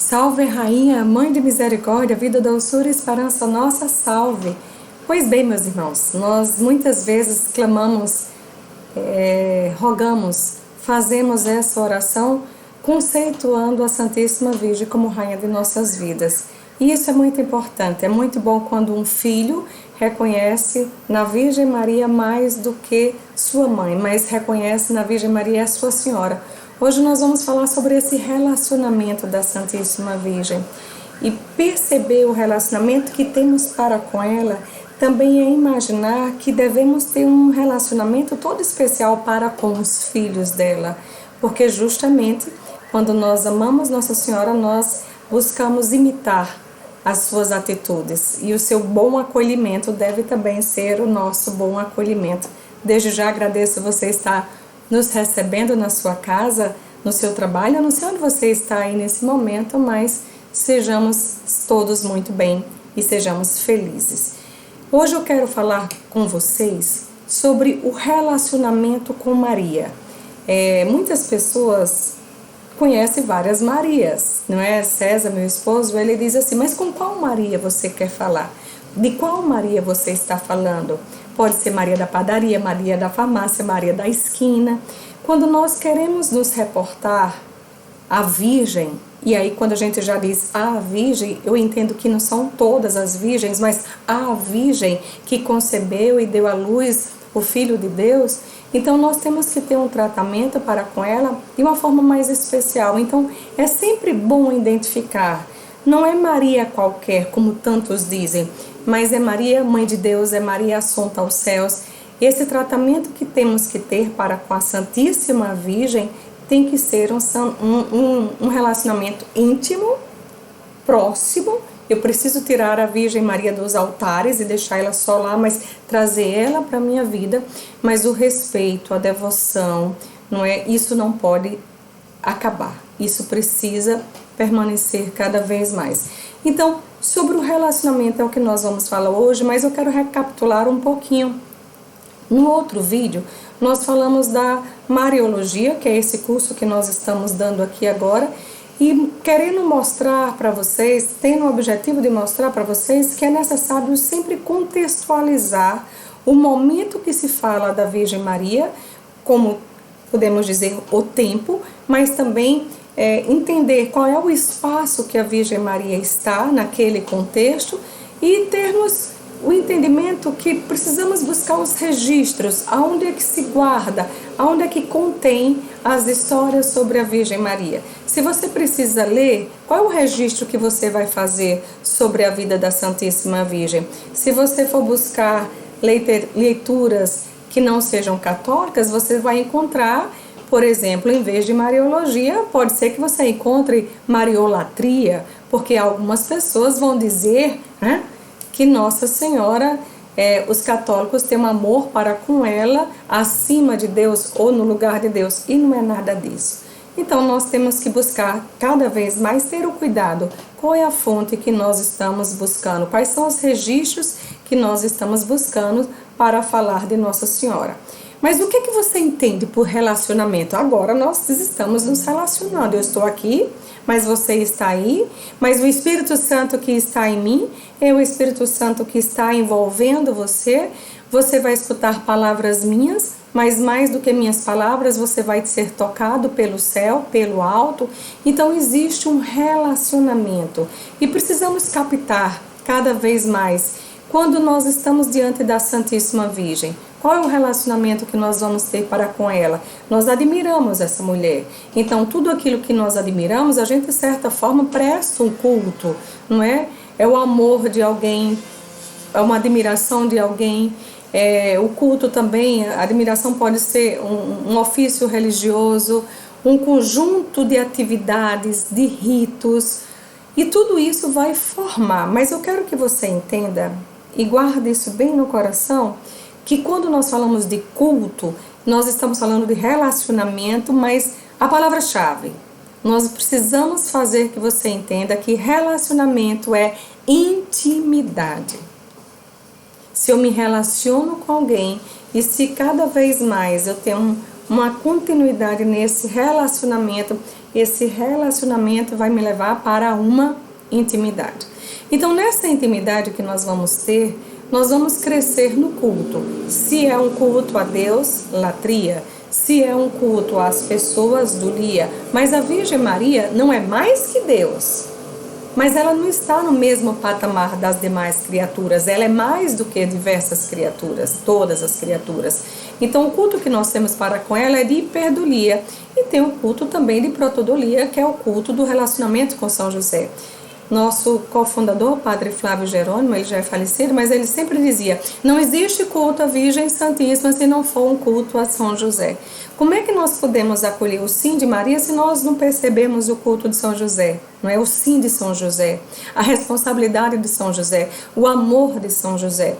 Salve, Rainha, Mãe de Misericórdia, vida, doçura e esperança nossa, salve. Pois bem, meus irmãos, nós muitas vezes clamamos, rogamos, fazemos essa oração conceituando a Santíssima Virgem como Rainha de nossas vidas. E isso é muito importante, é muito bom quando um filho reconhece na Virgem Maria mais do que sua mãe, mas reconhece na Virgem Maria a sua Senhora. Hoje nós vamos falar sobre esse relacionamento da Santíssima Virgem. E perceber o relacionamento que temos para com ela também é imaginar que devemos ter um relacionamento todo especial para com os filhos dela. Porque justamente quando nós amamos Nossa Senhora, nós buscamos imitar as suas atitudes. E o seu bom acolhimento deve também ser o nosso bom acolhimento. Desde já agradeço você estar nos recebendo na sua casa, no seu trabalho. Eu não sei onde você está aí nesse momento, mas sejamos todos muito bem e sejamos felizes. Hoje eu quero falar com vocês sobre o relacionamento com Maria. Muitas pessoas conhecem várias Marias, não é? César, meu esposo, ele diz assim, mas com qual Maria você quer falar? De qual Maria você está falando? Pode ser Maria da padaria, Maria da farmácia, Maria da esquina. Quando nós queremos nos reportar à Virgem, e aí quando a gente já diz a Virgem, eu entendo que não são todas as virgens, mas a Virgem que concebeu e deu à luz o Filho de Deus, então nós temos que ter um tratamento para com ela de uma forma mais especial. Então é sempre bom identificar, não é Maria qualquer, como tantos dizem, mas é Maria, Mãe de Deus, é Maria assunta aos céus. Esse tratamento que temos que ter para com a Santíssima Virgem tem que ser um relacionamento íntimo, próximo. Eu preciso tirar a Virgem Maria dos altares e deixar ela só lá, mas trazer ela para a minha vida. Mas o respeito, a devoção, não é? Isso não pode acabar. Isso precisa permanecer cada vez mais. Então, sobre o relacionamento é o que nós vamos falar hoje, mas eu quero recapitular um pouquinho. No outro vídeo, nós falamos da Mariologia, que é esse curso que nós estamos dando aqui agora, e querendo mostrar para vocês, tendo o objetivo de mostrar para vocês que é necessário sempre contextualizar o momento que se fala da Virgem Maria, como podemos dizer, o tempo, mas também entender qual é o espaço que a Virgem Maria está naquele contexto e termos o entendimento que precisamos buscar os registros, aonde é que se guarda, aonde é que contém as histórias sobre a Virgem Maria. Se você precisa ler, qual é o registro que você vai fazer sobre a vida da Santíssima Virgem? Se você for buscar leituras que não sejam católicas, você vai encontrar, por exemplo, em vez de Mariologia, pode ser que você encontre Mariolatria, porque algumas pessoas vão dizer, né, que Nossa Senhora, os católicos têm um amor para com ela acima de Deus ou no lugar de Deus, e não é nada disso. Então nós temos que buscar cada vez mais ter o cuidado. Qual é a fonte que nós estamos buscando? Quais são os registros que nós estamos buscando para falar de Nossa Senhora? Mas o que você entende por relacionamento? Agora nós estamos nos relacionando. Eu estou aqui, mas você está aí. Mas o Espírito Santo que está em mim é o Espírito Santo que está envolvendo você. Você vai escutar palavras minhas, mas mais do que minhas palavras, você vai ser tocado pelo céu, pelo alto. Então existe um relacionamento e precisamos captar cada vez mais. Quando nós estamos diante da Santíssima Virgem, qual é o relacionamento que nós vamos ter para com ela? Nós admiramos essa mulher. Então, tudo aquilo que nós admiramos, a gente, de certa forma, presta um culto, não é? É o amor de alguém, é uma admiração de alguém. O culto também, a admiração pode ser um ofício religioso, um conjunto de atividades, de ritos. E tudo isso vai formar. Mas eu quero que você entenda e guarde isso bem no coração, que quando nós falamos de culto, nós estamos falando de relacionamento, mas a palavra-chave, nós precisamos fazer que você entenda que relacionamento é intimidade. Se eu me relaciono com alguém e se cada vez mais eu tenho uma continuidade nesse relacionamento. Esse relacionamento vai me levar para uma intimidade. Então, nessa intimidade que nós vamos ter, nós vamos crescer no culto. Se é um culto a Deus, latria. Se é um culto às pessoas, dulia. Mas a Virgem Maria não é mais que Deus. Mas ela não está no mesmo patamar das demais criaturas. Ela é mais do que diversas criaturas, todas as criaturas. Então, o culto que nós temos para com ela é de hiperdulia. E tem o culto também de protodulia, que é o culto do relacionamento com São José. Nosso cofundador, Padre Flávio Jerônimo, ele já é falecido, mas ele sempre dizia: não existe culto à Virgem Santíssima se não for um culto a São José. Como é que nós podemos acolher o sim de Maria se nós não percebemos o culto de São José? Não é o sim de São José, a responsabilidade de São José, o amor de São José.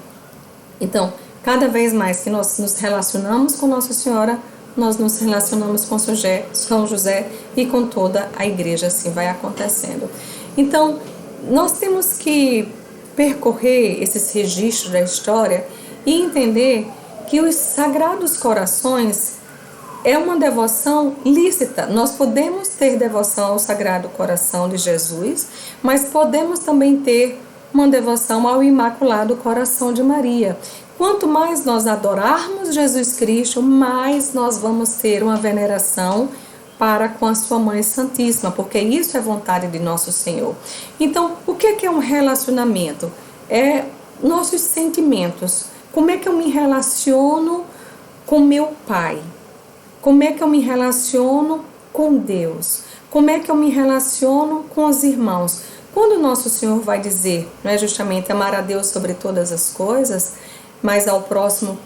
Então, cada vez mais que nós nos relacionamos com Nossa Senhora, nós nos relacionamos com São José e com toda a igreja, assim vai acontecendo. Então, nós temos que percorrer esses registros da história e entender que os Sagrados Corações é uma devoção lícita. Nós podemos ter devoção ao Sagrado Coração de Jesus, mas podemos também ter uma devoção ao Imaculado Coração de Maria. Quanto mais nós adorarmos Jesus Cristo, mais nós vamos ter uma veneração para com a sua Mãe Santíssima, porque isso é vontade de nosso Senhor. Então, o que é um relacionamento? É nossos sentimentos. Como é que eu me relaciono com meu Pai? Como é que eu me relaciono com Deus? Como é que eu me relaciono com os irmãos? Quando nosso Senhor vai dizer, não é justamente amar a Deus sobre todas as coisas, mas ao próximo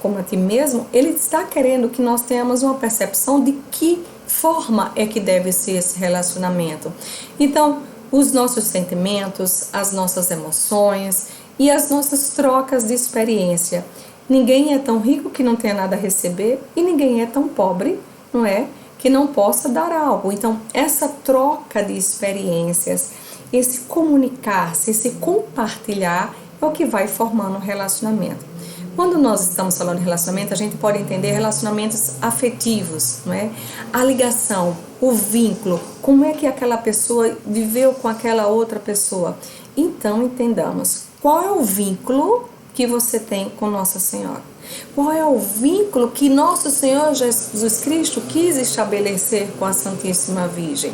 como a ti mesmo, Ele está querendo que nós tenhamos uma percepção de que forma é que deve ser esse relacionamento. Então, os nossos sentimentos, as nossas emoções e as nossas trocas de experiência. Ninguém é tão rico que não tenha nada a receber e ninguém é tão pobre, não é, que não possa dar algo. Então, essa troca de experiências, esse comunicar-se, esse compartilhar é o que vai formando um relacionamento. Quando nós estamos falando de relacionamento, a gente pode entender relacionamentos afetivos, não é? A ligação, o vínculo, como é que aquela pessoa viveu com aquela outra pessoa. Então, entendamos, qual é o vínculo que você tem com Nossa Senhora? Qual é o vínculo que nosso Senhor Jesus Cristo quis estabelecer com a Santíssima Virgem?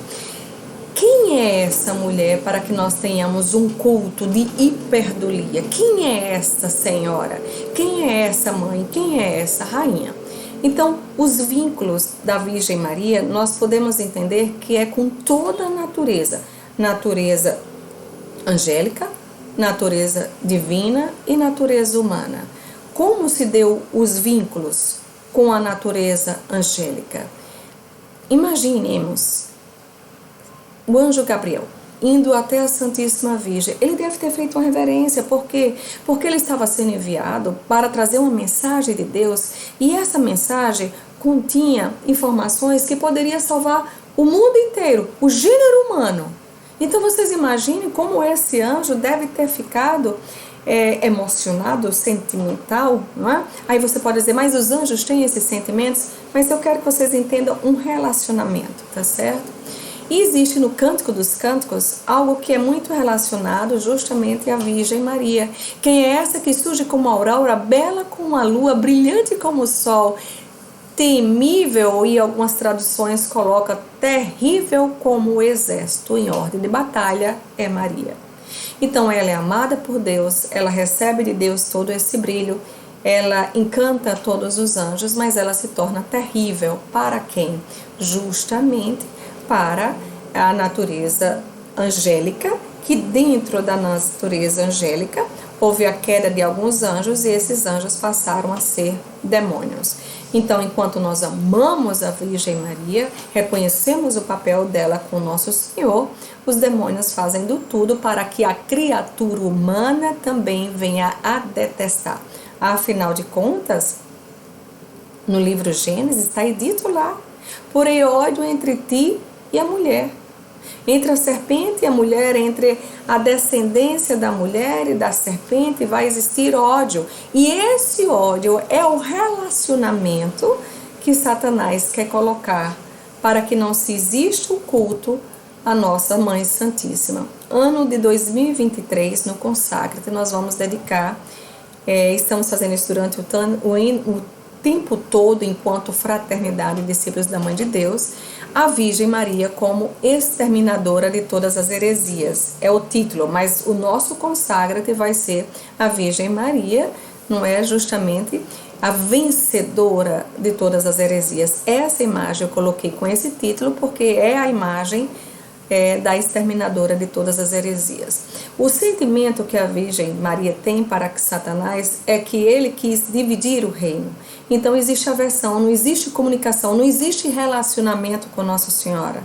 Quem é essa mulher para que nós tenhamos um culto de hiperdulia? Quem é essa senhora? Quem é essa mãe? Quem é essa rainha? Então, os vínculos da Virgem Maria, nós podemos entender que é com toda a natureza. Natureza angélica, natureza divina e natureza humana. Como se deu os vínculos com a natureza angélica? Imaginemos o anjo Gabriel indo até a Santíssima Virgem. Ele deve ter feito uma reverência. Por quê? Porque ele estava sendo enviado para trazer uma mensagem de Deus, e essa mensagem continha informações que poderia salvar o mundo inteiro, o gênero humano. Então vocês imaginem como esse anjo deve ter ficado emocionado, sentimental, não é? Aí você pode dizer, mas os anjos têm esses sentimentos? Mas eu quero que vocês entendam um relacionamento, tá certo? E existe no Cântico dos Cânticos algo que é muito relacionado justamente à Virgem Maria. Quem é essa que surge como a aurora, bela como a lua, brilhante como o sol, temível, e algumas traduções colocam terrível como o exército em ordem de batalha, é Maria. Então ela é amada por Deus, ela recebe de Deus todo esse brilho, ela encanta todos os anjos, mas ela se torna terrível. Para quem? Justamente para a natureza angélica, que dentro da natureza angélica houve a queda de alguns anjos e esses anjos passaram a ser demônios. Então, enquanto nós amamos a Virgem Maria, reconhecemos o papel dela com nosso Senhor, os demônios fazem de tudo para que a criatura humana também venha a detestar. Afinal de contas, no livro Gênesis está dito lá: porém ódio entre ti e a mulher, entre a serpente e a mulher, entre a descendência da mulher e da serpente vai existir ódio. E esse ódio é o relacionamento que Satanás quer colocar para que não se exista o culto à nossa Mãe Santíssima. Ano de 2023, no Consacra-te, nós vamos dedicar, estamos fazendo isso durante o tempo todo, enquanto Fraternidade e Discípulos da Mãe de Deus, a Virgem Maria como exterminadora de todas as heresias. É o título, mas o nosso Consacra-te vai ser a Virgem Maria, não é justamente a vencedora de todas as heresias. Essa imagem eu coloquei com esse título porque é a imagem da exterminadora de todas as heresias. O sentimento que a Virgem Maria tem para Satanás é que ele quis dividir o reino. Então existe aversão, não existe comunicação, não existe relacionamento com Nossa Senhora.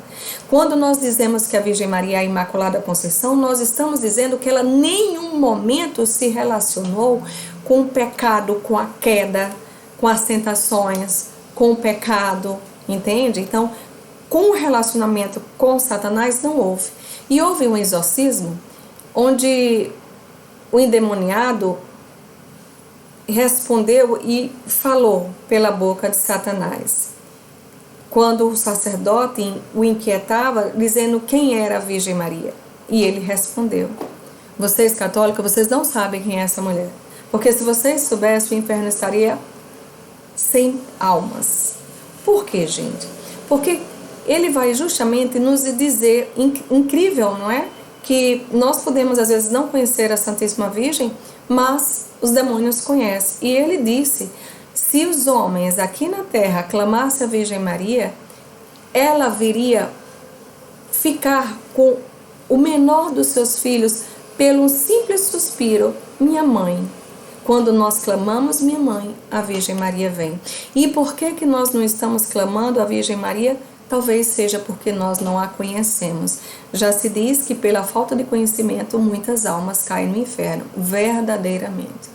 Quando nós dizemos que a Virgem Maria é a Imaculada Conceição, nós estamos dizendo que ela em nenhum momento se relacionou com o pecado, com a queda, com as tentações, com o pecado, entende? Então, com o relacionamento com Satanás não houve. E houve um exorcismo onde o endemoniado respondeu e falou pela boca de Satanás. Quando o sacerdote o inquietava, dizendo quem era a Virgem Maria. E ele respondeu: vocês católicos, vocês não sabem quem é essa mulher. Porque se vocês soubessem, o inferno estaria sem almas. Por quê, gente? Porque ele vai justamente nos dizer, incrível, não é? Que nós podemos às vezes não conhecer a Santíssima Virgem, mas os demônios conhecem. E ele disse, se os homens aqui na terra clamassem a Virgem Maria, ela viria ficar com o menor dos seus filhos pelo simples suspiro, minha mãe. Quando nós clamamos, minha mãe, a Virgem Maria vem. E por que nós não estamos clamando a Virgem Maria? Talvez seja porque nós não a conhecemos. Já se diz que pela falta de conhecimento, muitas almas caem no inferno, verdadeiramente.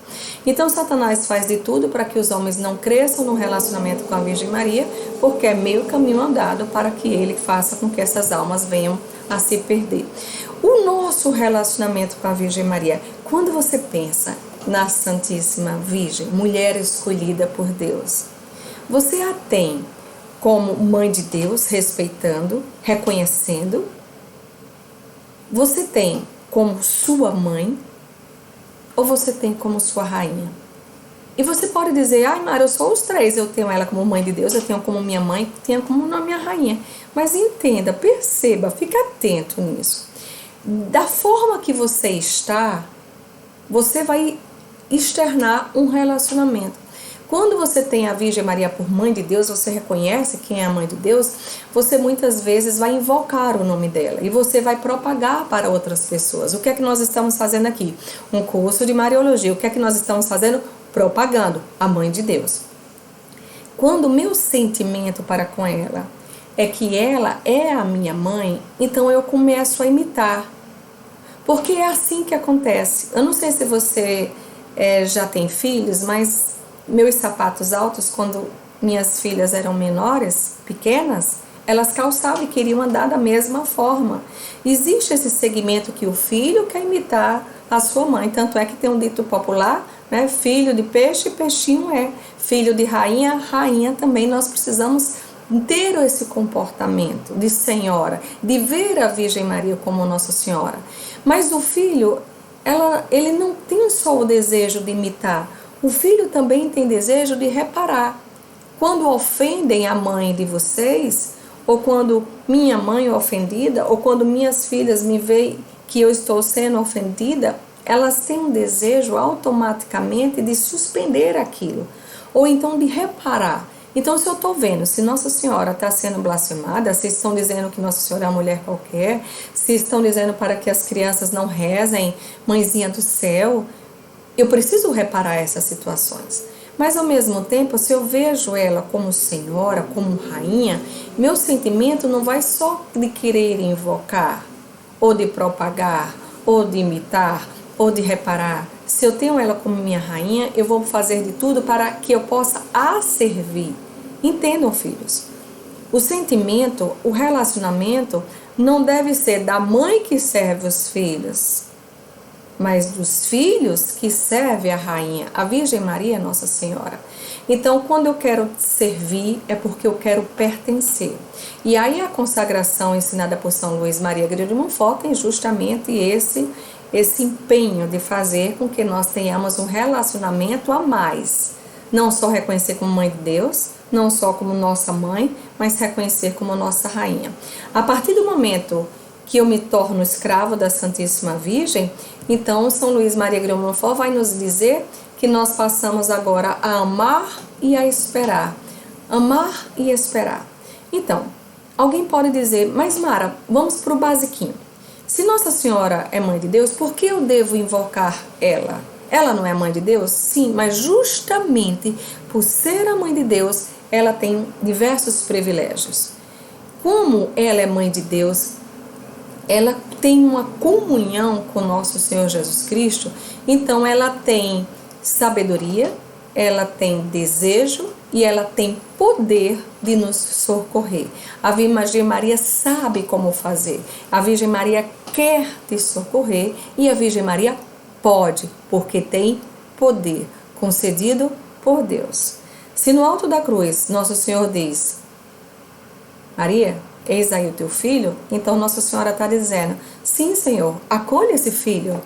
Então Satanás faz de tudo para que os homens não cresçam no relacionamento com a Virgem Maria, porque é meio caminho andado para que ele faça com que essas almas venham a se perder. O nosso relacionamento com a Virgem Maria, quando você pensa na Santíssima Virgem, mulher escolhida por Deus, você a tem como Mãe de Deus, respeitando, reconhecendo. Você tem como sua mãe ou você tem como sua rainha? E você pode dizer, ai Mara, eu sou os três, eu tenho ela como Mãe de Deus, eu tenho como minha mãe, tenho como minha rainha. Mas entenda, perceba, fique atento nisso. Da forma que você está, você vai externar um relacionamento. Quando você tem a Virgem Maria por Mãe de Deus, você reconhece quem é a Mãe de Deus, você muitas vezes vai invocar o nome dela e você vai propagar para outras pessoas. O que é que nós estamos fazendo aqui? Um curso de Mariologia. O que é que nós estamos fazendo? Propagando a Mãe de Deus. Quando o meu sentimento para com ela é que ela é a minha mãe, então eu começo a imitar. Porque é assim que acontece. Eu não sei se você já tem filhos, mas meus sapatos altos, quando minhas filhas eram menores, pequenas, elas calçavam e queriam andar da mesma forma. Existe esse segmento que o filho quer imitar a sua mãe, tanto é que tem um dito popular, né? Filho de peixe, peixinho é. Filho de rainha, rainha também. Nós precisamos ter esse comportamento de senhora, de ver a Virgem Maria como Nossa Senhora. Mas o filho, ele não tem só o desejo de imitar, o filho também tem desejo de reparar. Quando ofendem a mãe de vocês, ou quando minha mãe é ofendida, ou quando minhas filhas me veem que eu estou sendo ofendida, elas têm um desejo automaticamente de suspender aquilo, ou então de reparar. Então, se eu estou vendo, se Nossa Senhora está sendo blasfemada, se estão dizendo que Nossa Senhora é uma mulher qualquer, se estão dizendo para que as crianças não rezem, Mãezinha do Céu, eu preciso reparar essas situações. Mas ao mesmo tempo, se eu vejo ela como senhora, como rainha, meu sentimento não vai só de querer invocar, ou de propagar, ou de imitar, ou de reparar. Se eu tenho ela como minha rainha, eu vou fazer de tudo para que eu possa a servir. Entendam, filhos? O sentimento, o relacionamento, não deve ser da mãe que serve os filhos, mas dos filhos que serve a rainha, a Virgem Maria, Nossa Senhora. Então, quando eu quero servir, é porque eu quero pertencer. E aí a consagração ensinada por São Luís Maria Grignion de Montfort tem justamente esse empenho de fazer com que nós tenhamos um relacionamento a mais. Não só reconhecer como mãe de Deus, não só como nossa mãe, mas reconhecer como nossa rainha. A partir do momento que eu me torno escravo da Santíssima Virgem, então São Luís Maria Grignion de Montfort vai nos dizer que nós passamos agora a amar e a esperar. Amar e esperar. Então, alguém pode dizer, mas Mara, vamos para o basiquinho. Se Nossa Senhora é mãe de Deus, por que eu devo invocar ela? Ela não é mãe de Deus? Sim, mas justamente por ser a mãe de Deus, ela tem diversos privilégios. Como ela é mãe de Deus, ela tem uma comunhão com nosso Senhor Jesus Cristo, então ela tem sabedoria, ela tem desejo e ela tem poder de nos socorrer. A Virgem Maria sabe como fazer. A Virgem Maria quer te socorrer e a Virgem Maria pode, porque tem poder concedido por Deus. Se no alto da cruz Nosso Senhor diz, Maria, eis aí o teu filho, então Nossa Senhora está dizendo, sim Senhor, acolha esse filho,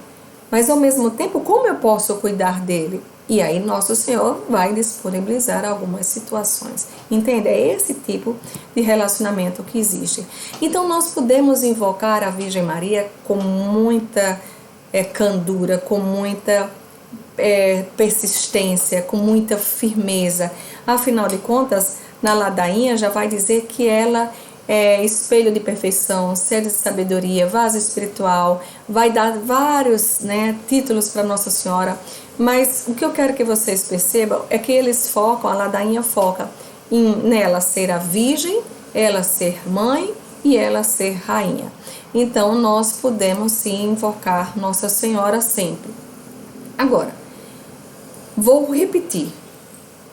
mas ao mesmo tempo, como eu posso cuidar dele? E aí Nosso Senhor vai disponibilizar algumas situações. Entende? É esse tipo de relacionamento que existe. Então nós podemos invocar a Virgem Maria com muita candura, com muita persistência, com muita firmeza. Afinal de contas, na ladainha já vai dizer que ela é espelho de perfeição, ser de sabedoria, vaso espiritual, vai dar vários títulos para Nossa Senhora, mas o que eu quero que vocês percebam é que eles focam, a ladainha foca nela ser a virgem, ela ser mãe e ela ser rainha. Então nós podemos sim invocar Nossa Senhora sempre. Agora, vou repetir,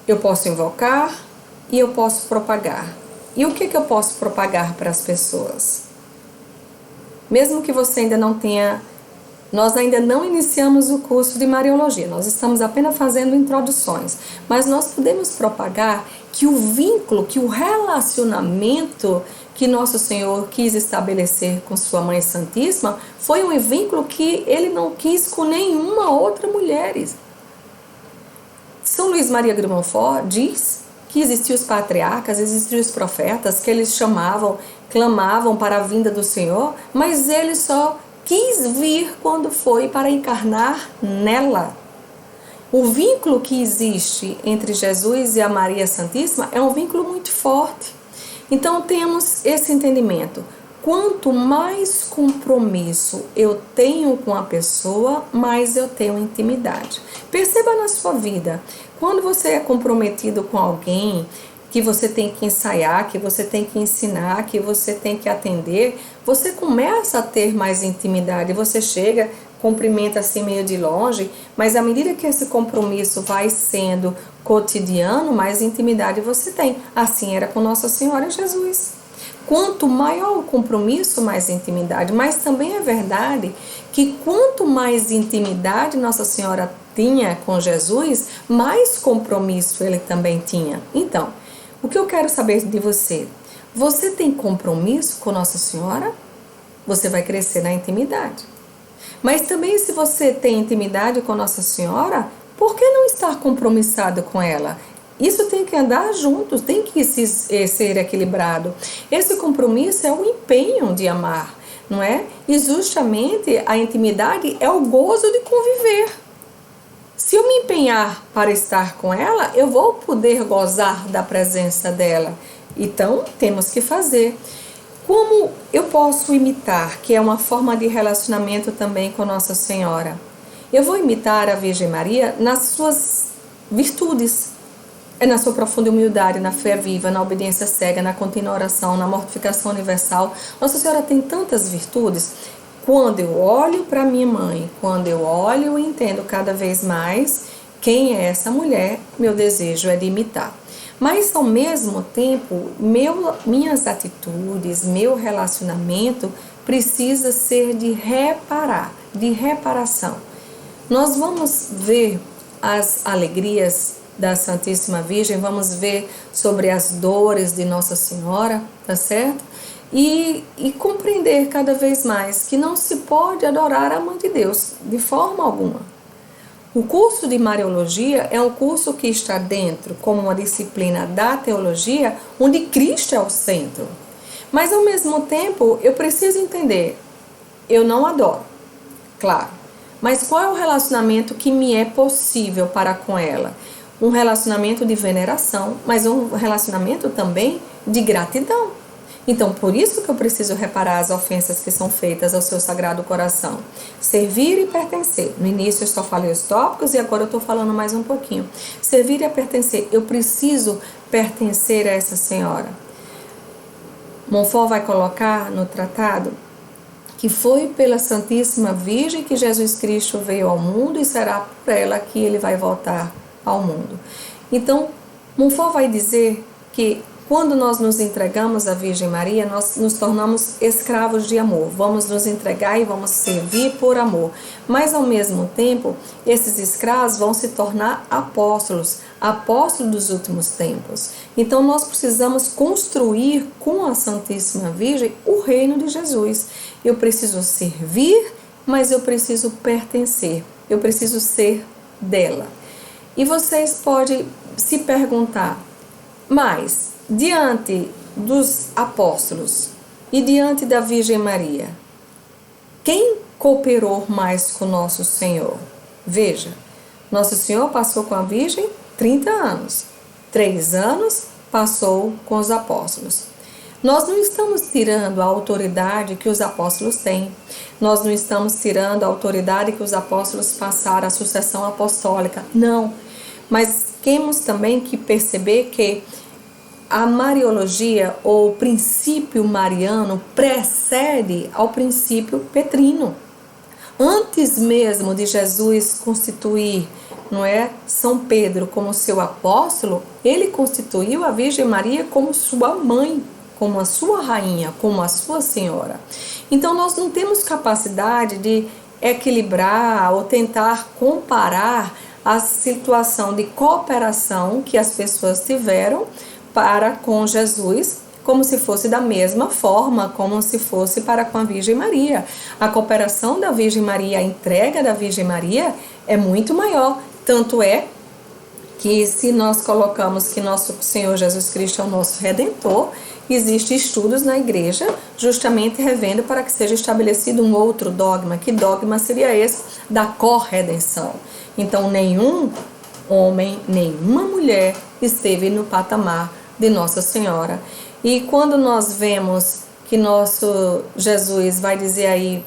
eu posso invocar e eu posso propagar. E o que eu posso propagar para as pessoas? Mesmo que você ainda não tenha... Nós ainda não iniciamos o curso de Mariologia, nós estamos apenas fazendo introduções. Mas nós podemos propagar que o vínculo, que o relacionamento que Nosso Senhor quis estabelecer com sua Mãe Santíssima foi um vínculo que Ele não quis com nenhuma outra mulher. São Luís Maria Grignion de Montfort diz que existiam os patriarcas, existiam os profetas, que eles chamavam, clamavam para a vinda do Senhor, mas ele só quis vir quando foi para encarnar nela. O vínculo que existe entre Jesus e a Maria Santíssima é um vínculo muito forte. Então temos esse entendimento. Quanto mais compromisso eu tenho com a pessoa, mais eu tenho intimidade. Perceba na sua vida, quando você é comprometido com alguém, que você tem que ensaiar, que você tem que ensinar, que você tem que atender, você começa a ter mais intimidade. Você chega, cumprimenta assim meio de longe, mas à medida que esse compromisso vai sendo cotidiano, mais intimidade você tem. Assim era com Nossa Senhora e Jesus. Quanto maior o compromisso, mais intimidade. Mas também é verdade que quanto mais intimidade Nossa Senhora tinha com Jesus, mais compromisso ele também tinha. Então, o que eu quero saber de você? Você tem compromisso com Nossa Senhora? Você vai crescer na intimidade. Mas também se você tem intimidade com Nossa Senhora, por que não estar compromissado com ela? Isso tem que andar juntos, tem que ser equilibrado. Esse compromisso é o empenho de amar, não é? E justamente a intimidade é o gozo de conviver. Se eu me empenhar para estar com ela, eu vou poder gozar da presença dela. Então, temos que fazer. Como eu posso imitar, que é uma forma de relacionamento também com Nossa Senhora? Eu vou imitar a Virgem Maria nas suas virtudes. É na sua profunda humildade, na fé viva, na obediência cega, na contínua oração, na mortificação universal. Nossa Senhora tem tantas virtudes. Quando eu olho para minha mãe, quando eu olho e entendo cada vez mais quem é essa mulher, meu desejo é de imitar. Mas ao mesmo tempo, minhas atitudes, meu relacionamento precisa ser de reparar, de reparação. Nós vamos ver as alegrias da Santíssima Virgem, vamos ver sobre as dores de Nossa Senhora, tá certo? E compreender cada vez mais que não se pode adorar a Mãe de Deus de forma alguma. O curso de Mariologia é um curso que está dentro como uma disciplina da teologia, onde Cristo é o centro. Mas ao mesmo tempo, eu preciso entender, eu não adoro, claro, mas qual é o relacionamento que me é possível para com ela? Um relacionamento de veneração, mas um relacionamento também de gratidão. Então, por isso que eu preciso reparar as ofensas que são feitas ao seu Sagrado Coração. Servir e pertencer. No início eu só falei os tópicos e agora eu estou falando mais um pouquinho. Servir e pertencer. Eu preciso pertencer a essa senhora. Montfort vai colocar no tratado que foi pela Santíssima Virgem que Jesus Cristo veio ao mundo e será por ela que ele vai voltar ao mundo. Então, Montfort vai dizer que quando nós nos entregamos à Virgem Maria, nós nos tornamos escravos de amor. Vamos nos entregar e vamos servir por amor. Mas, ao mesmo tempo, esses escravos vão se tornar apóstolos, apóstolos dos últimos tempos. Então, nós precisamos construir com a Santíssima Virgem o reino de Jesus. Eu preciso servir, mas eu preciso pertencer. Eu preciso ser dela. E vocês podem se perguntar, mas diante dos apóstolos e diante da Virgem Maria, quem cooperou mais com Nosso Senhor? Veja, Nosso Senhor passou com a Virgem 30 anos. 3 anos passou com os apóstolos. Nós não estamos tirando a autoridade que os apóstolos têm. Nós não estamos tirando a autoridade que os apóstolos passaram, a sucessão apostólica. Não. Mas temos também que perceber que a Mariologia, ou o princípio mariano, precede ao princípio petrino. Antes mesmo de Jesus constituir, não é, São Pedro como seu apóstolo, ele constituiu a Virgem Maria como sua mãe, como a sua rainha, como a sua senhora. Então nós não temos capacidade de equilibrar ou tentar comparar a situação de cooperação que as pessoas tiveram para com Jesus, como se fosse da mesma forma, como se fosse para com a Virgem Maria. A cooperação da Virgem Maria, a entrega da Virgem Maria é muito maior. Tanto é que se nós colocamos que nosso Senhor Jesus Cristo é o nosso Redentor, existem estudos na igreja justamente revendo para que seja estabelecido um outro dogma. Que dogma seria esse? Da corredenção. Então nenhum homem, nenhuma mulher esteve no patamar de Nossa Senhora. E quando nós vemos que nosso Jesus vai dizer aí,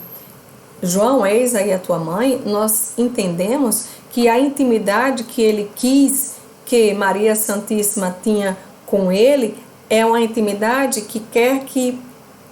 João, eis aí a tua mãe, nós entendemos que a intimidade que ele quis que Maria Santíssima tinha com ele é uma intimidade que quer que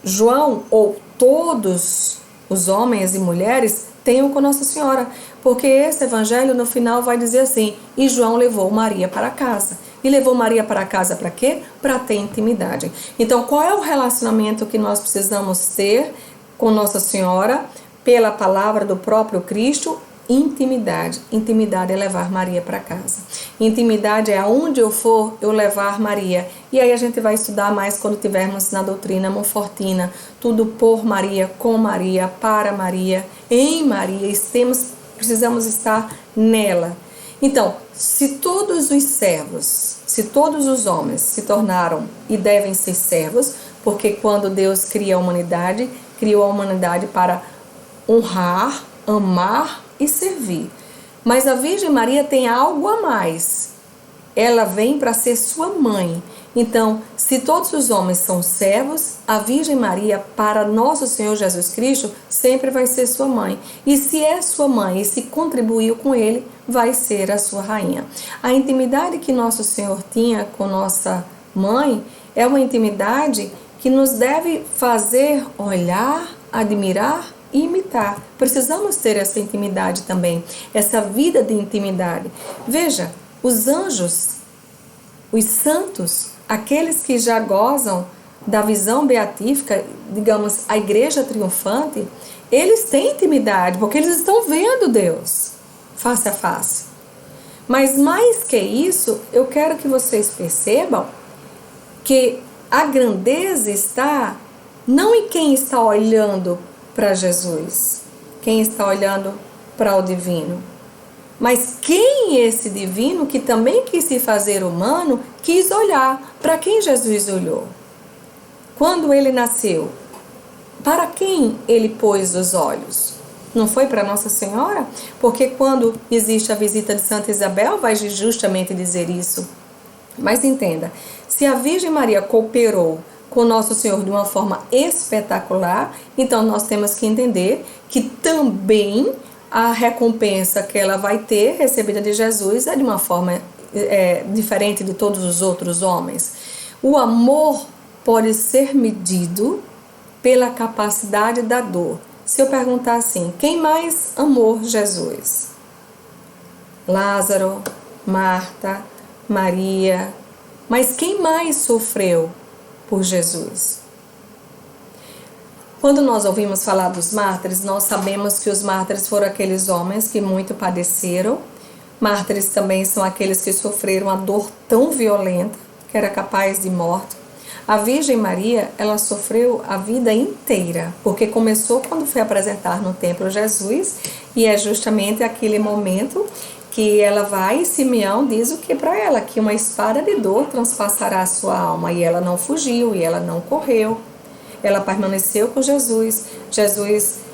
João ou todos os homens e mulheres tenham com Nossa Senhora, porque esse evangelho no final vai dizer assim, e João levou Maria para casa. E levou Maria para casa para quê? Para ter intimidade. Então, qual é o relacionamento que nós precisamos ter com Nossa Senhora? Pela palavra do próprio Cristo, intimidade. Intimidade é levar Maria para casa. Intimidade é aonde eu for, eu levar Maria. E aí a gente vai estudar mais quando tivermos na doutrina monfortina. Tudo por Maria, com Maria, para Maria, em Maria. Precisamos estar nela. Então, se todos os servos, se todos os homens se tornaram e devem ser servos, porque quando Deus cria a humanidade, criou a humanidade para honrar, amar e servir. Mas a Virgem Maria tem algo a mais. Ela vem para ser sua mãe. Então, se todos os homens são servos, a Virgem Maria, para nosso Senhor Jesus Cristo, sempre vai ser sua mãe. E se é sua mãe e se contribuiu com ele, vai ser a sua rainha. A intimidade que nosso Senhor tinha com nossa mãe é uma intimidade que nos deve fazer olhar, admirar e imitar. Precisamos ter essa intimidade também, essa vida de intimidade. Veja, os anjos, os santos, aqueles que já gozam da visão beatífica, digamos, a igreja triunfante, eles têm intimidade, porque eles estão vendo Deus face a face. Mas mais que isso, eu quero que vocês percebam que a grandeza está não em quem está olhando para Jesus, quem está olhando para o divino, mas quem esse divino, que também quis se fazer humano, quis olhar. Para quem Jesus olhou? Quando ele nasceu, para quem ele pôs os olhos? Não foi para Nossa Senhora? Porque quando existe a visita de Santa Isabel, vai justamente dizer isso. Mas entenda, se a Virgem Maria cooperou com Nosso Senhor de uma forma espetacular, então nós temos que entender que também a recompensa que ela vai ter, recebida de Jesus, é de uma forma diferente de todos os outros homens. O amor pode ser medido pela capacidade da dor. Se eu perguntar assim, quem mais amou Jesus? Lázaro, Marta, Maria. Mas quem mais sofreu por Jesus? Quando nós ouvimos falar dos mártires, nós sabemos que os mártires foram aqueles homens que muito padeceram. Mártires também são aqueles que sofreram a dor tão violenta que era capaz de morte. A Virgem Maria, ela sofreu a vida inteira, porque começou quando foi apresentar no templo Jesus, e é justamente aquele momento que ela vai, e Simeão diz o que para ela? Que uma espada de dor transpassará a sua alma, e ela não fugiu, e ela não correu, ela permaneceu com Jesus. Jesus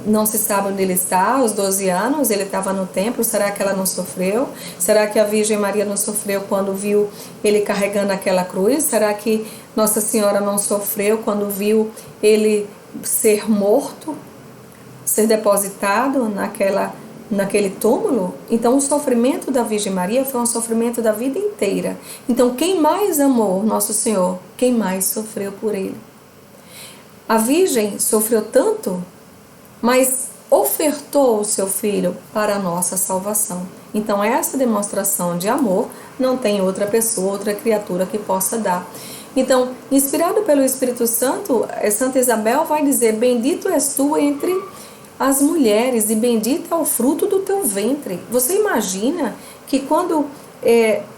não se sabe onde ele está, aos 12 anos, ele estava no templo. Será que ela não sofreu? Será que a Virgem Maria não sofreu quando viu ele carregando aquela cruz? Será que Nossa Senhora não sofreu quando viu ele ser morto, ser depositado naquele túmulo? Então o sofrimento da Virgem Maria foi um sofrimento da vida inteira. Então quem mais amou Nosso Senhor? Quem mais sofreu por ele? A Virgem sofreu tanto, mas ofertou o seu filho para a nossa salvação. Então essa demonstração de amor não tem outra pessoa, outra criatura que possa dar. Então, inspirado pelo Espírito Santo, Santa Isabel vai dizer: bendito és tu entre as mulheres e bendito é o fruto do teu ventre. Você imagina que quando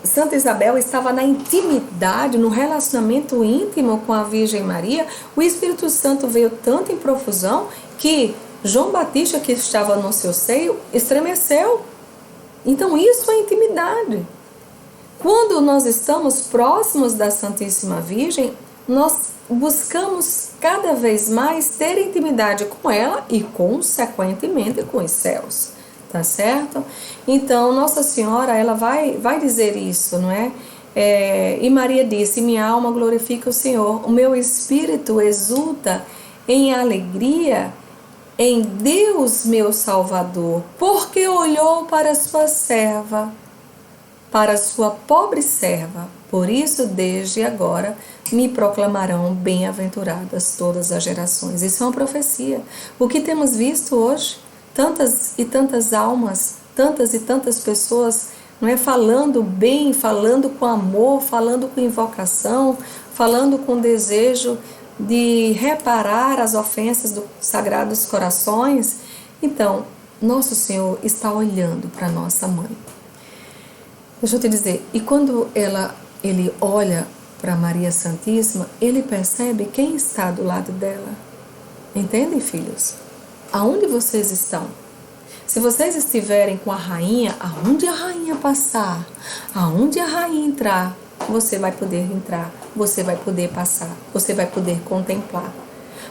Santa Isabel estava na intimidade, no relacionamento íntimo com a Virgem Maria, o Espírito Santo veio tanto em profusão que João Batista, que estava no seu seio, estremeceu. Então isso é intimidade. Quando nós estamos próximos da Santíssima Virgem, nós buscamos cada vez mais ter intimidade com ela e consequentemente com os céus. Tá certo? Então, Nossa Senhora, ela vai dizer isso, não é? E Maria disse: minha alma glorifica o Senhor, o meu espírito exulta em alegria em Deus meu Salvador, porque olhou para sua serva, para sua pobre serva. Por isso, desde agora, me proclamarão bem-aventuradas todas as gerações. Isso é uma profecia. O que temos visto hoje? Tantas e tantas almas, tantas e tantas pessoas, não é, falando bem, falando com amor, falando com invocação, falando com desejo de reparar as ofensas dos Sagrados Corações. Então, Nosso Senhor está olhando para nossa mãe. Deixa eu te dizer, e quando ele olha para Maria Santíssima, ele percebe quem está do lado dela. Entendem, filhos? Aonde vocês estão? Se vocês estiverem com a rainha, aonde a rainha passar, aonde a rainha entrar, você vai poder entrar, você vai poder passar, você vai poder contemplar.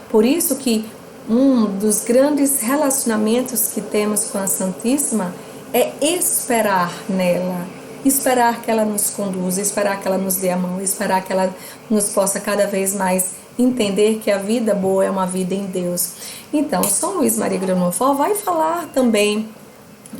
Por isso que um dos grandes relacionamentos que temos com a Santíssima é esperar nela, esperar que ela nos conduza, esperar que ela nos dê a mão, esperar que ela nos possa cada vez mais entender que a vida boa é uma vida em Deus. Então, São Luís Maria Grignon de Montfort vai falar também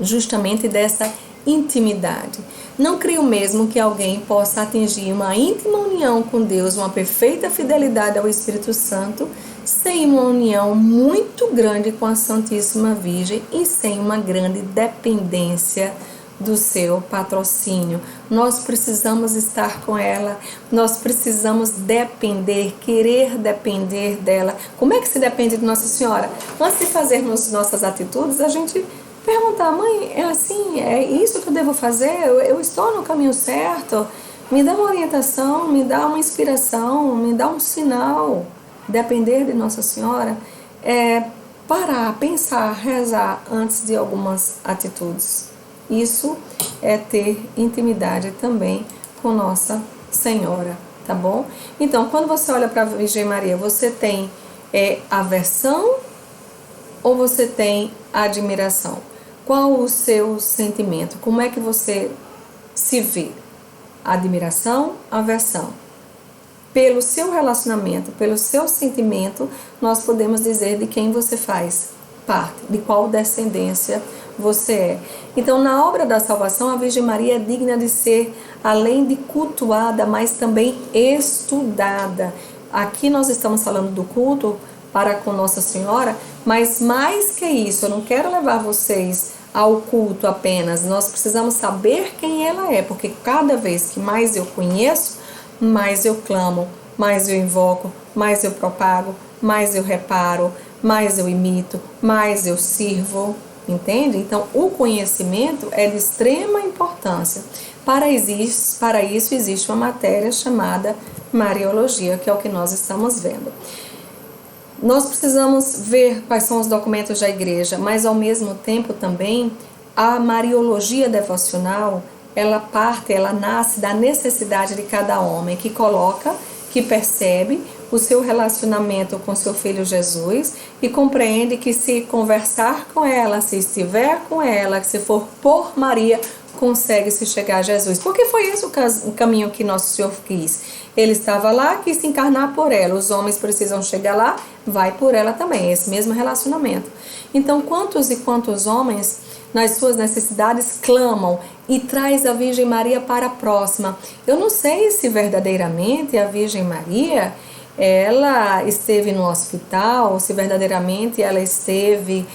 justamente dessa intimidade. Não creio mesmo que alguém possa atingir uma íntima união com Deus, uma perfeita fidelidade ao Espírito Santo, sem uma união muito grande com a Santíssima Virgem e sem uma grande dependência do seu patrocínio. Nós precisamos estar com ela, nós precisamos depender, querer depender dela. Como é que se depende de Nossa Senhora? Antes de fazermos nossas atitudes, a gente perguntar: mãe, é assim, é isso que eu devo fazer? Eu estou no caminho certo? Me dá uma orientação, me dá uma inspiração, me dá um sinal. Depender de Nossa Senhora é parar, pensar, rezar antes de algumas atitudes. Isso é ter intimidade também com Nossa Senhora, tá bom? Então, quando você olha para a Virgem Maria, você tem aversão ou você tem admiração? Qual o seu sentimento? Como é que você se vê? Admiração, aversão? Pelo seu relacionamento, pelo seu sentimento, nós podemos dizer de quem você faz parte, de qual descendência você é. Então, na obra da salvação, a Virgem Maria é digna de ser, além de cultuada, mas também estudada. Aqui nós estamos falando do culto para com Nossa Senhora, mas mais que isso, eu não quero levar vocês ao culto apenas. Nós precisamos saber quem ela é, porque cada vez que mais eu conheço, mais eu clamo, mais eu invoco, mais eu propago, mais eu reparo, mais eu imito, mais eu sirvo, entende? Então, o conhecimento é de extrema importância. Para isso existe uma matéria chamada Mariologia, que é o que nós estamos vendo. Nós precisamos ver quais são os documentos da igreja, mas ao mesmo tempo também a Mariologia devocional, ela nasce da necessidade de cada homem que percebe o seu relacionamento com seu filho Jesus e compreende que se conversar com ela, se estiver com ela, que se for por Maria, consegue se chegar a Jesus. Porque foi esse o caminho que Nosso Senhor quis. Ele estava lá, quis se encarnar por ela. Os homens precisam chegar lá, vai por ela também. Esse mesmo relacionamento. Então, quantos e quantos homens, nas suas necessidades, clamam e traz a Virgem Maria para a próxima? Eu não sei se verdadeiramente a Virgem Maria, ela esteve no hospital, se verdadeiramente ela esteve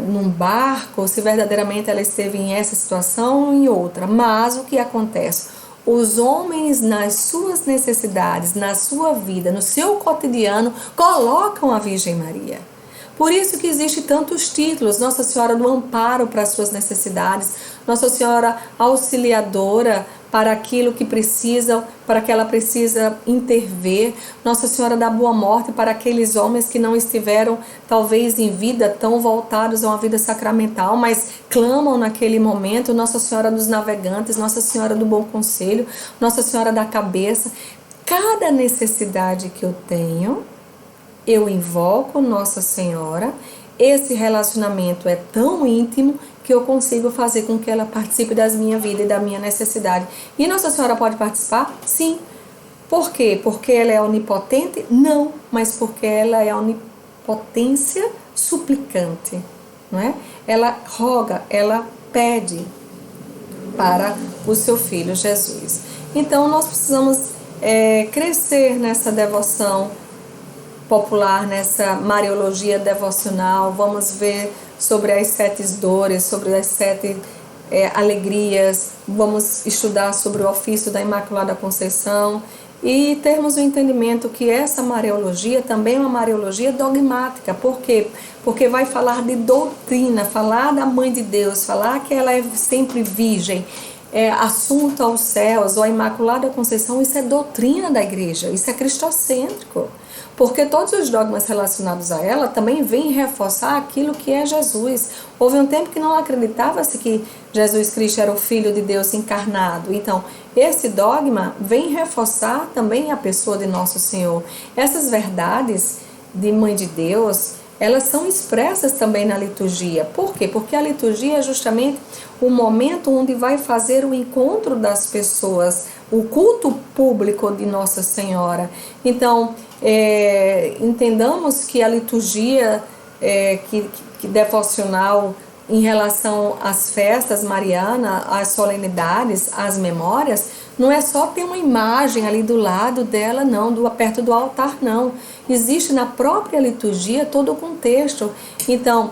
num barco, se verdadeiramente ela esteve em essa situação ou em outra. Mas o que acontece? Os homens, nas suas necessidades, na sua vida, no seu cotidiano, colocam a Virgem Maria. Por isso que existe tantos títulos: Nossa Senhora do Amparo para as suas necessidades, Nossa Senhora Auxiliadora para aquilo que precisa, para que ela precisa intervir, Nossa Senhora da Boa Morte para aqueles homens que não estiveram talvez em vida tão voltados a uma vida sacramental, mas clamam naquele momento, Nossa Senhora dos Navegantes, Nossa Senhora do Bom Conselho, Nossa Senhora da Cabeça. Cada necessidade que eu tenho, eu invoco Nossa Senhora. Esse relacionamento é tão íntimo que eu consigo fazer com que ela participe das minhas vidas e da minha necessidade. E Nossa Senhora pode participar? Sim. Por quê? Porque ela é onipotente? Não, mas porque ela é a onipotência suplicante, não é? Ela roga, ela pede para o seu filho Jesus. Então nós precisamos crescer nessa devoção popular, nessa Mariologia devocional. Vamos ver sobre as 7 dores, sobre as 7 alegrias, vamos estudar sobre o ofício da Imaculada Conceição e termos o entendimento que essa Mariologia também é uma Mariologia dogmática. Por quê? Porque vai falar de doutrina, falar da Mãe de Deus, falar que ela é sempre virgem, assunto aos céus, ou a Imaculada Conceição. Isso é doutrina da igreja, isso é cristocêntrico. Porque todos os dogmas relacionados a ela também vêm reforçar aquilo que é Jesus. Houve um tempo que não acreditava-se que Jesus Cristo era o Filho de Deus encarnado. Então, esse dogma vem reforçar também a pessoa de Nosso Senhor. Essas verdades de Mãe de Deus, elas são expressas também na liturgia. Por quê? Porque a liturgia é justamente o momento onde vai fazer o encontro das pessoas, o culto público de Nossa Senhora. Então, entendamos que a liturgia que devocional em relação às festas marianas, às solenidades, às memórias, não é só ter uma imagem ali do lado dela, não, perto do altar, não. Existe na própria liturgia todo o contexto. Então,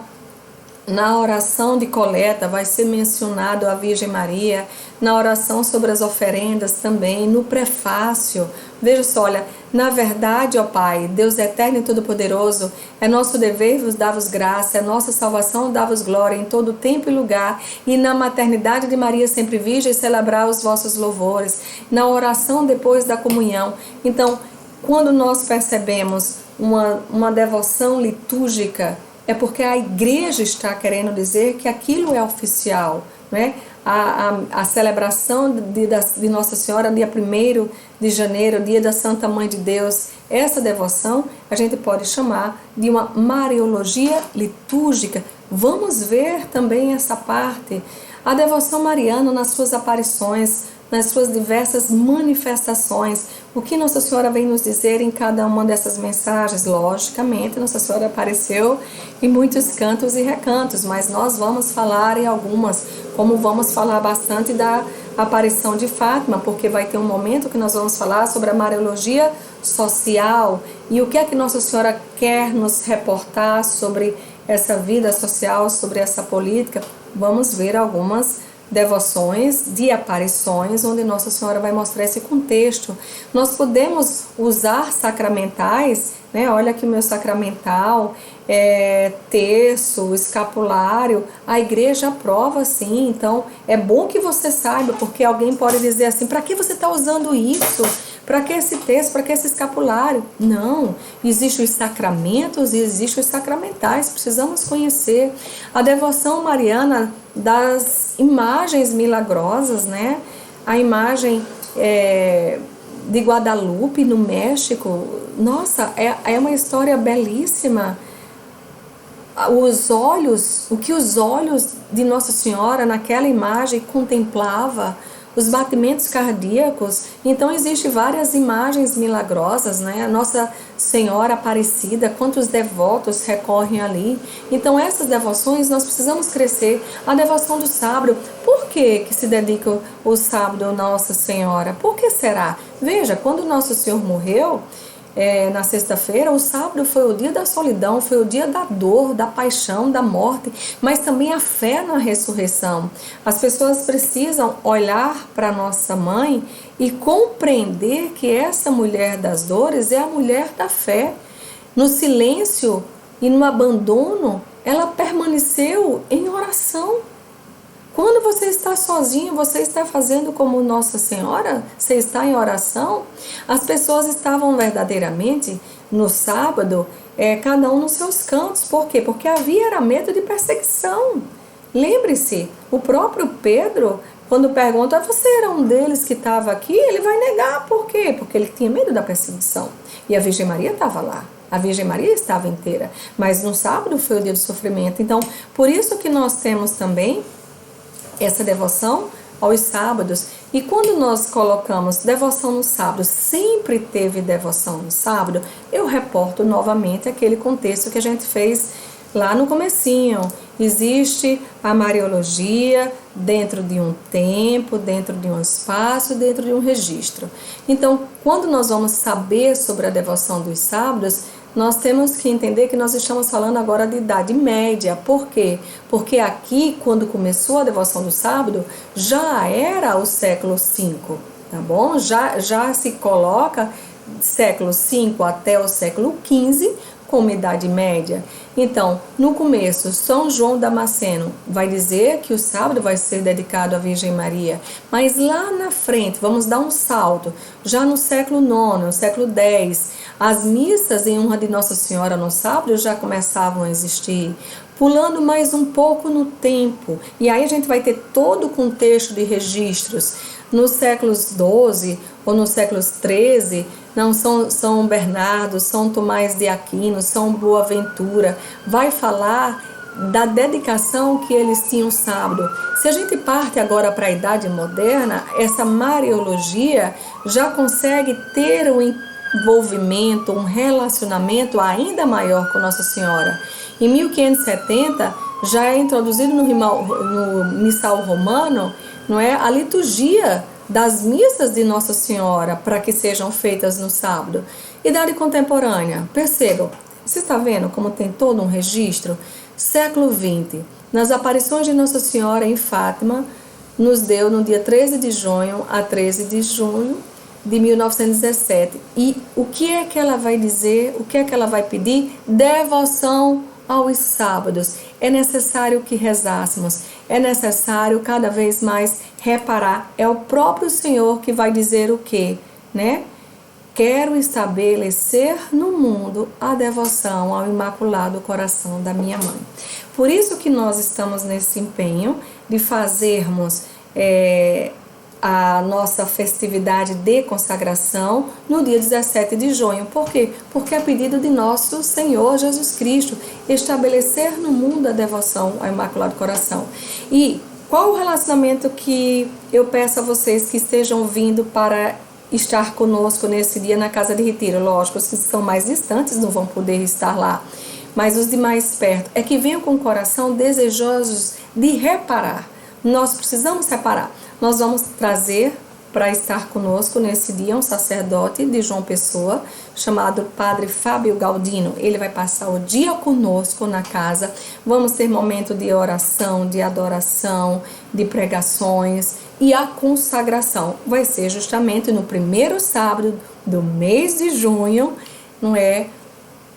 Na oração de coleta vai ser mencionado a Virgem Maria, na oração sobre as oferendas também, no prefácio. Veja só, olha, na verdade, ó Pai, Deus eterno e todo-poderoso, é nosso dever vos dar-vos graça, é nossa salvação dar-vos glória em todo tempo e lugar, e na maternidade de Maria sempre virgem celebrar os vossos louvores, na oração depois da comunhão. Então, quando nós percebemos uma devoção litúrgica, é porque a igreja está querendo dizer que aquilo é oficial, né? A celebração de Nossa Senhora, dia 1º de janeiro, dia da Santa Mãe de Deus, essa devoção a gente pode chamar de uma mariologia litúrgica. Vamos ver também essa parte. A devoção mariana nas suas aparições, nas suas diversas manifestações, o que Nossa Senhora vem nos dizer em cada uma dessas mensagens. Logicamente, Nossa Senhora apareceu em muitos cantos e recantos, mas nós vamos falar em algumas, como vamos falar bastante da aparição de Fátima, porque vai ter um momento que nós vamos falar sobre a mariologia social e o que é que Nossa Senhora quer nos reportar sobre essa vida social, sobre essa política. Vamos ver algumas devoções de aparições, onde Nossa Senhora vai mostrar esse contexto. Nós podemos usar sacramentais, né? Olha aqui o meu sacramental, terço, escapulário, a igreja aprova sim. Então é bom que você saiba, porque alguém pode dizer assim, para que você está usando isso? Para que esse texto, para que esse escapulário? Não, existem os sacramentos e existem os sacramentais, precisamos conhecer. A devoção mariana das imagens milagrosas, né? A imagem de Guadalupe, no México, nossa, é uma história belíssima. O que os olhos de Nossa Senhora naquela imagem contemplava, os batimentos cardíacos. Então existem várias imagens milagrosas, né? A Nossa Senhora Aparecida, quantos devotos recorrem ali. Então essas devoções nós precisamos crescer. A devoção do sábado, por que se dedica o sábado a Nossa Senhora? Por que será? Veja, quando Nosso Senhor morreu, na sexta-feira, o sábado foi o dia da solidão, foi o dia da dor, da paixão, da morte, mas também a fé na ressurreição. As pessoas precisam olhar para nossa mãe e compreender que essa mulher das dores é a mulher da fé. No silêncio e no abandono, ela permaneceu em oração. Quando você está sozinho, você está fazendo como Nossa Senhora? Você está em oração? As pessoas estavam verdadeiramente no sábado, cada um nos seus cantos. Por quê? Porque havia medo de perseguição. Lembre-se, o próprio Pedro, quando pergunta, você era um deles que estava aqui? Ele vai negar. Por quê? Porque ele tinha medo da perseguição. E a Virgem Maria estava lá. A Virgem Maria estava inteira. Mas no sábado foi o dia do sofrimento. Então, por isso que nós temos também essa devoção aos sábados. E quando nós colocamos devoção no sábado, sempre teve devoção no sábado, eu reporto novamente aquele contexto que a gente fez lá no comecinho. Existe a mariologia dentro de um tempo, dentro de um espaço, dentro de um registro. Então, quando nós vamos saber sobre a devoção dos sábados, nós temos que entender que nós estamos falando agora de Idade Média. Por quê? Porque aqui, quando começou a devoção do sábado, já era o século V, tá bom? Já se coloca século V até o século XV como Idade Média. Então, no começo, São João Damasceno vai dizer que o sábado vai ser dedicado à Virgem Maria, mas lá na frente, vamos dar um salto, já no século IX, no século X, as missas em honra de Nossa Senhora no sábado já começavam a existir. Pulando mais um pouco no tempo, e aí a gente vai ter todo o contexto de registros. Nos séculos XII ou nos séculos XIII, não, São Bernardo, São Tomás de Aquino, São Boaventura, vai falar da dedicação que eles tinham sábado. Se a gente parte agora para a Idade Moderna, essa mariologia já consegue ter um envolvimento, um relacionamento ainda maior com Nossa Senhora. Em 1570, já é introduzido no missal romano, não é, a liturgia das missas de Nossa Senhora para que sejam feitas no sábado. Idade contemporânea, percebam, você está vendo como tem todo um registro? Século XX, nas aparições de Nossa Senhora em Fátima, nos deu no dia 13 de junho a 13 de julho de 1917. E o que é que ela vai dizer? O que é que ela vai pedir? Devoção aos sábados. É necessário que rezássemos, é necessário cada vez mais reparar. É o próprio Senhor que vai dizer o quê, né? Quero estabelecer no mundo a devoção ao Imaculado Coração da minha mãe. Por isso que nós estamos nesse empenho de fazermos a nossa festividade de consagração no dia 17 de junho. Por quê? Porque é pedido de nosso Senhor Jesus Cristo estabelecer no mundo a devoção ao Imaculado Coração. E qual o relacionamento que eu peço a vocês que estejam vindo para estar conosco nesse dia na casa de retiro? Lógico, os que são mais distantes não vão poder estar lá, mas os de mais perto, é que venham com o coração desejosos de reparar. Nós precisamos reparar. Nós vamos trazer para estar conosco nesse dia um sacerdote de João Pessoa, chamado Padre Fábio Galdino. Ele vai passar o dia conosco na casa. Vamos ter momento de oração, de adoração, de pregações, e a consagração vai ser justamente no primeiro sábado do mês de junho, não é?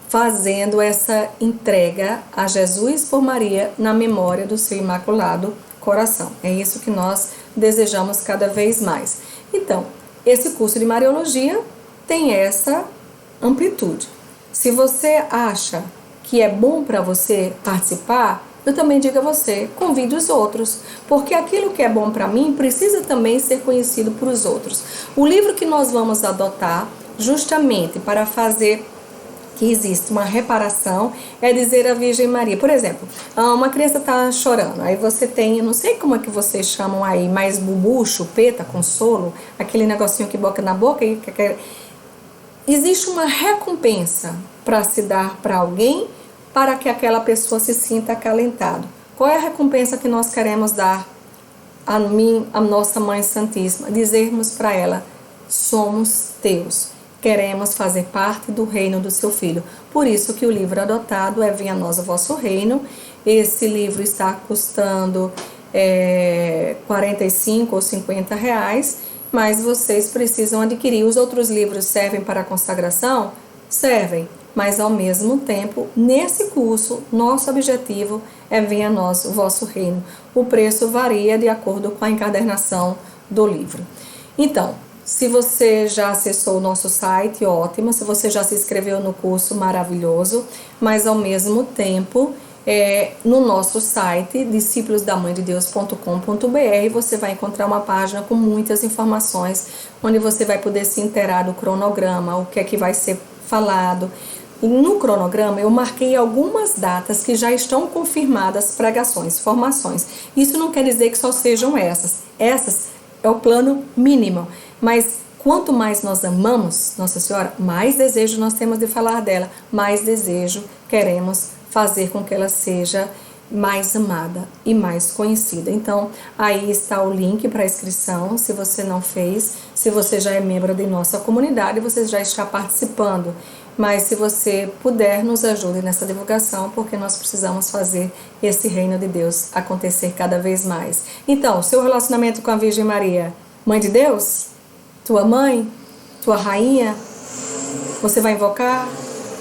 Fazendo essa entrega a Jesus por Maria na memória do seu Imaculado Coração. É isso que nós desejamos cada vez mais. Então, esse curso de Mariologia tem essa amplitude. Se você acha que é bom para você participar, eu também digo a você, convide os outros, porque aquilo que é bom para mim precisa também ser conhecido por os outros. O livro que nós vamos adotar, justamente para fazer que existe uma reparação, é dizer à Virgem Maria. Por exemplo, uma criança está chorando, aí você tem, eu não sei como é que vocês chamam aí, mas bubu, chupeta, consolo, aquele negocinho que boca na boca, existe uma recompensa para se dar para alguém, para que aquela pessoa se sinta acalentada. Qual é a recompensa que nós queremos dar a mim, a nossa Mãe Santíssima? Dizermos para ela, somos teus. Queremos fazer parte do reino do seu Filho. Por isso que o livro adotado é Venha a Nós o Vosso Reino. Esse livro está custando 45 ou 50 reais, mas vocês precisam adquirir. Os outros livros servem para a consagração? Servem, mas ao mesmo tempo, nesse curso, nosso objetivo é Venha a Nós o Vosso Reino. O preço varia de acordo com a encadernação do livro. Então, se você já acessou o nosso site, ótimo. Se você já se inscreveu no curso, maravilhoso. Mas ao mesmo tempo, no nosso site, discípulosdaMãeDeDeus.com.br, você vai encontrar uma página com muitas informações, onde você vai poder se inteirar do cronograma, o que é que vai ser falado. E no cronograma eu marquei algumas datas que já estão confirmadas, pregações, formações. Isso não quer dizer que só sejam essas. Essas é o plano mínimo. Mas quanto mais nós amamos Nossa Senhora, mais desejo nós temos de falar dela, mais desejo queremos fazer com que ela seja mais amada e mais conhecida. Então, aí está o link para a inscrição, se você não fez, se você já é membro de nossa comunidade, você já está participando. Mas se você puder, nos ajude nessa divulgação, porque nós precisamos fazer esse reino de Deus acontecer cada vez mais. Então, seu relacionamento com a Virgem Maria, Mãe de Deus? Tua mãe, tua rainha, você vai invocar,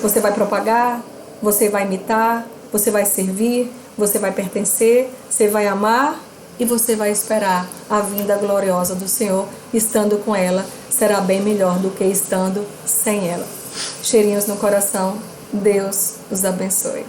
você vai propagar, você vai imitar, você vai servir, você vai pertencer, você vai amar e você vai esperar a vinda gloriosa do Senhor. Estando com ela, será bem melhor do que estando sem ela. Cheirinhos no coração, Deus os abençoe.